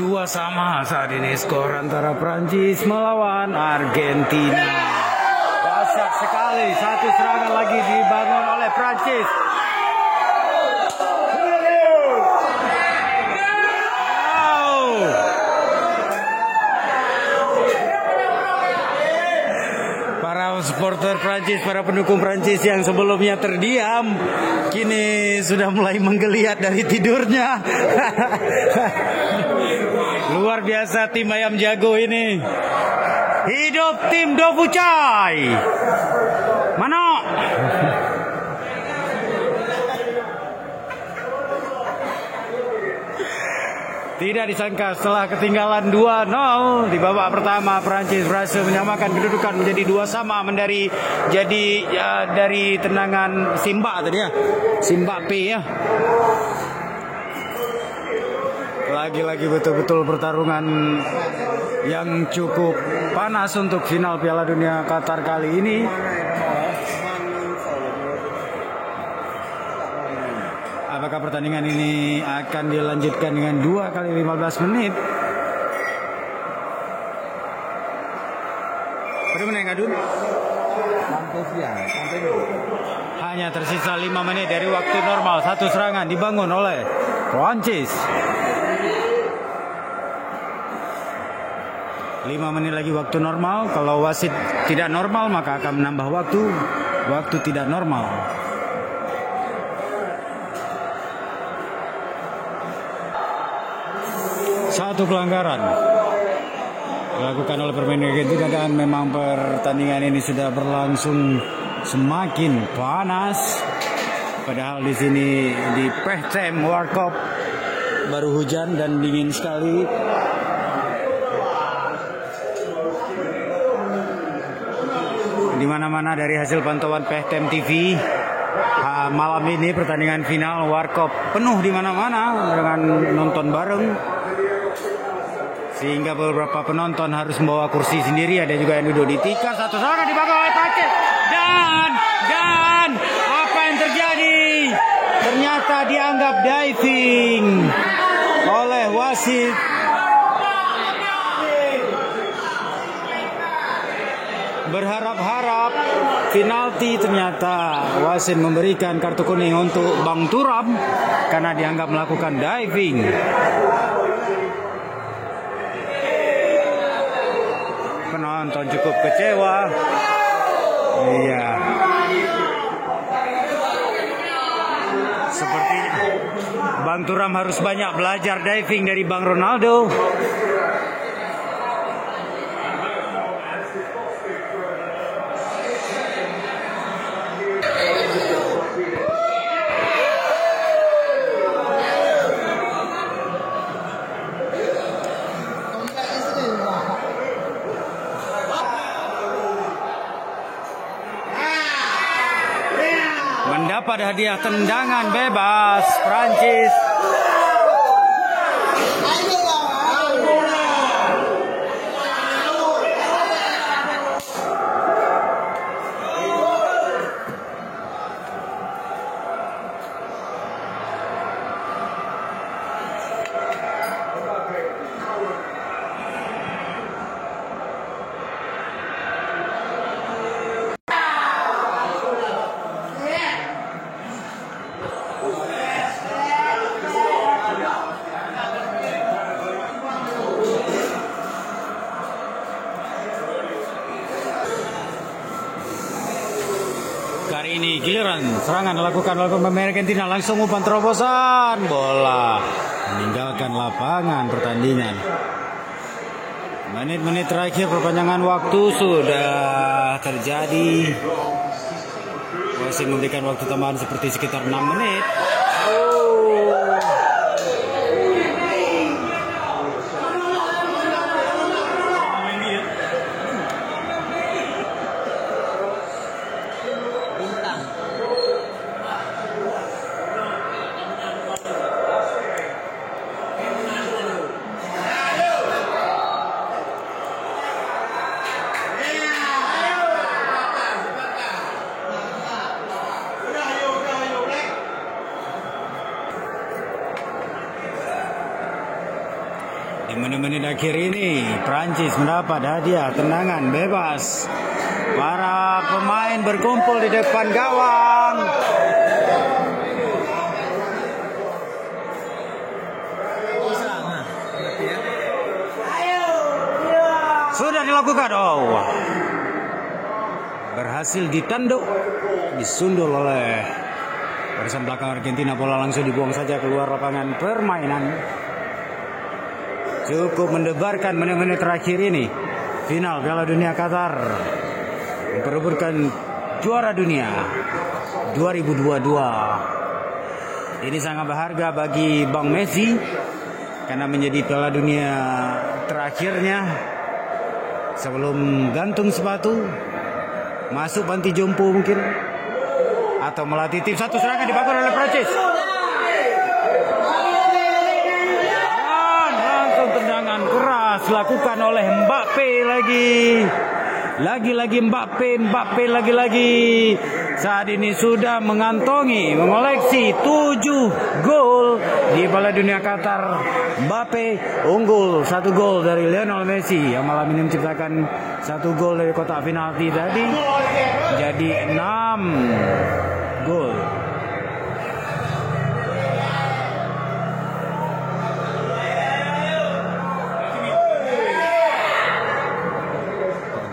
2 sama saat ini skor antara Prancis melawan Argentina. Dahsyat sekali, satu serangan lagi dibangun oleh Prancis. Para supporter Prancis, para pendukung Prancis yang sebelumnya terdiam, kini sudah mulai menggeliat dari tidurnya. Luar biasa tim ayam jago ini. Hidup tim Dovucai. Mano. Tidak disangka setelah ketinggalan 2-0 di babak pertama, Prancis berhasil menyamakan kedudukan menjadi 2 sama dari tendangan Simba tadi ya. Simba P ya. Lagi-lagi betul-betul pertarungan yang cukup panas untuk final Piala Dunia Qatar kali ini. Apakah pertandingan ini akan dilanjutkan dengan 2 kali 15 menit? Pada menit ngadun? Hanya tersisa 5 menit dari waktu normal. Satu serangan dibangun oleh Prancis. 5 menit lagi waktu normal. Kalau wasit tidak normal maka akan menambah waktu tidak normal. Satu pelanggaran dilakukan oleh pemain Argentina dan memang pertandingan ini sudah berlangsung semakin panas. Padahal di sini di Pehtem World Cup baru hujan dan dingin sekali. Di mana-mana dari hasil pantauan Pehtem TV, malam ini pertandingan final World Cup penuh di mana-mana dengan nonton bareng. Sehingga beberapa penonton harus membawa kursi sendiri, ada juga yang duduk di tikar. Satu serangan dibangun oleh Prancis dan apa yang terjadi? Ternyata dianggap diving oleh wasit. Berharap-harap penalti, ternyata wasit memberikan kartu kuning untuk Bang Turam karena dianggap melakukan diving. Penonton cukup kecewa. Iya. Sepertinya Bang Turam harus banyak belajar diving dari Bang Ronaldo. Mendapat hadiah tendangan bebas Prancis. Kali ini giliran serangan dilakukan oleh pemain Argentina, langsung umpan terobosan, bola meninggalkan lapangan pertandingan. Menit-menit terakhir perpanjangan waktu sudah terjadi. Wasit memberikan waktu tambahan seperti sekitar 6 menit. Di menit-menit akhir ini Prancis mendapat hadiah tendangan bebas. Para pemain berkumpul di depan gawang. Sudah dilakukan. Oh, berhasil ditanduk, disundul oleh barisan belakang Argentina. Bola langsung dibuang saja keluar lapangan permainan. Cukup mendebarkan menit-menit terakhir ini. Final Piala Dunia Qatar memperebutkan juara dunia 2022. Ini sangat berharga bagi Bang Messi karena menjadi Piala Dunia terakhirnya sebelum gantung sepatu, masuk panti jompo mungkin, atau melatih tim. Satu serangan dibangun oleh Prancis. Dan langsung tendangan keras dilakukan oleh Mbappe lagi. Lagi-lagi Mbappe lagi-lagi. Saat ini sudah mengantongi, mengoleksi 7 gol di Piala Dunia Qatar. Mbappe unggul 1 gol dari Lionel Messi yang malam ini menciptakan 1 gol dari kotak penalti tadi. Jadi 6 gol.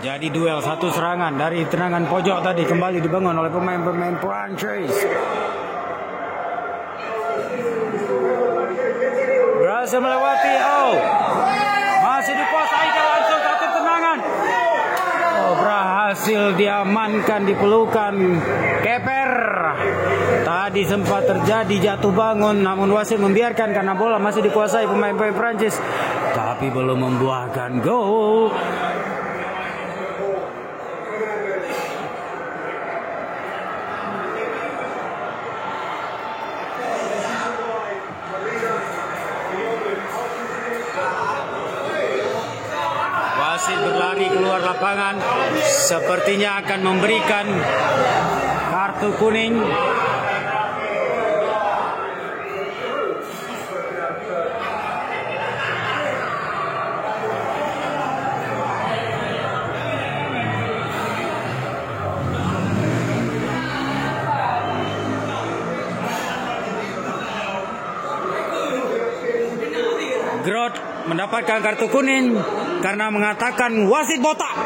Jadi duel satu serangan dari tendangan pojok tadi kembali dibangun oleh pemain-pemain Prancis. Berhasil melewati. Oh, masih dikuasai langsung satu tendangan. Oh, berhasil diamankan, dipelukan keper. Tadi sempat terjadi jatuh bangun, namun wasit membiarkan karena bola masih dikuasai pemain-pemain Prancis, tapi belum membuahkan gol. Berlari keluar lapangan, sepertinya akan memberikan kartu kuning. Groot mendapatkan kartu kuning karena mengatakan wasit botak.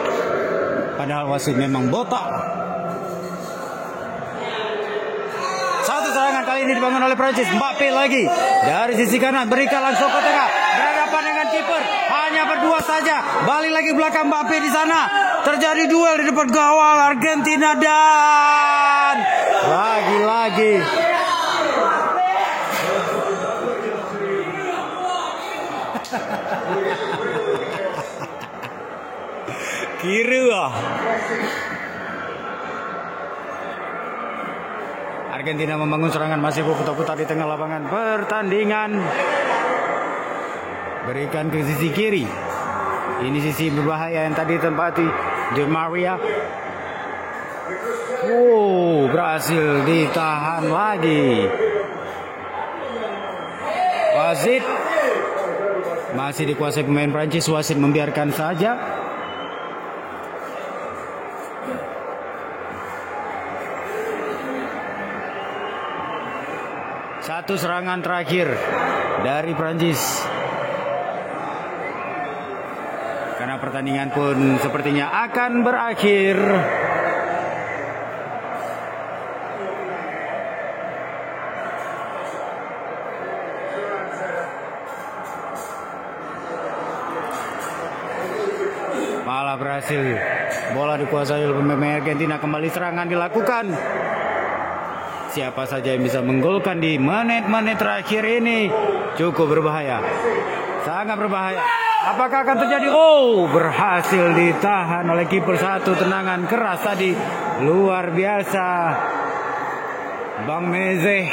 Padahal wasit memang botak. Satu serangan kali ini dibangun oleh Prancis. Mbappe lagi dari sisi kanan, berikan langsung ke tengah. Berhadapan dengan kiper, hanya berdua saja. Balik lagi belakang Mbappe di sana. Terjadi duel di depan gawang Argentina dan lagi-lagi kira Argentina membangun serangan, masih berputar-putar di tengah lapangan pertandingan. Berikan ke sisi kiri. Ini sisi berbahaya yang tadi tempati Di Maria. Berhasil ditahan lagi. Wasit masih dikuasai pemain Prancis. Wasit membiarkan saja. Satu serangan terakhir dari Prancis. Karena pertandingan pun sepertinya akan berakhir. Malah berhasil. Bola dikuasai oleh pemain Argentina. Kembali serangan dilakukan. Siapa saja yang bisa menggolkan di menit-menit terakhir ini cukup berbahaya. Sangat berbahaya. Apakah akan terjadi? Berhasil ditahan oleh kiper. Satu tendangan keras tadi. Luar biasa. Bang Meze.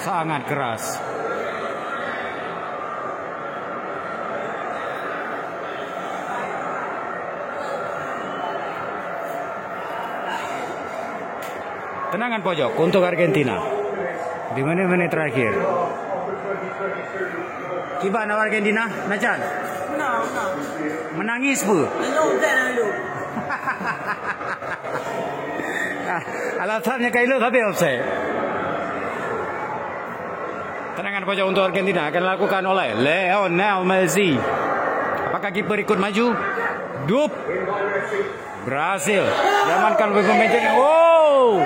Sangat keras. Tendangan pojok untuk Argentina. Di menit-menit terakhir. Gimana Argentina, Nacan? Menangis bu? Alasannya Kailu tapi offside. Tendangan pojok untuk Argentina akan dilakukan oleh Lionel Messi. Apakah kiper ikut maju? Dup. Berhasil. Diamankan oleh pemain Argentina. Wow.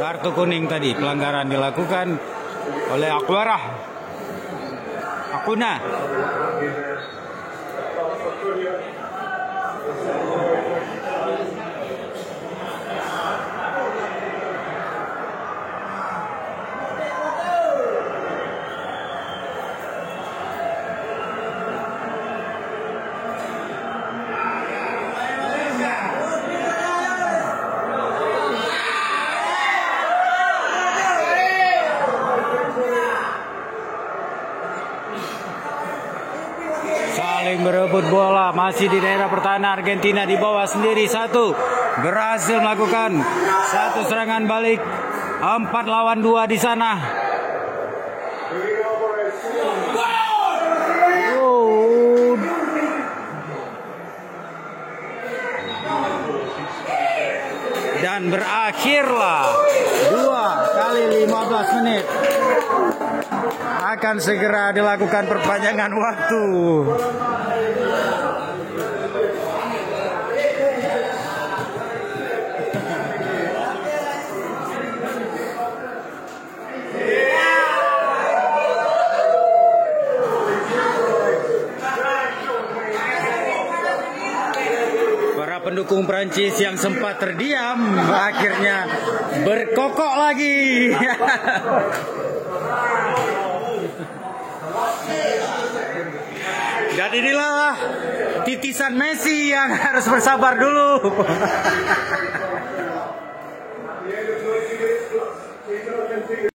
Kartu kuning tadi, pelanggaran dilakukan oleh Acuna. Saling berebut bola, masih di daerah pertahanan Argentina, di bawah sendiri 1. Berhasil melakukan satu serangan balik, 4 lawan 2 di sana. Dan berakhirlah 2 kali 15 menit. Akan segera dilakukan perpanjangan waktu. Para pendukung Prancis yang sempat terdiam akhirnya berkokok lagi. Dan inilah titisan Messi yang harus bersabar dulu.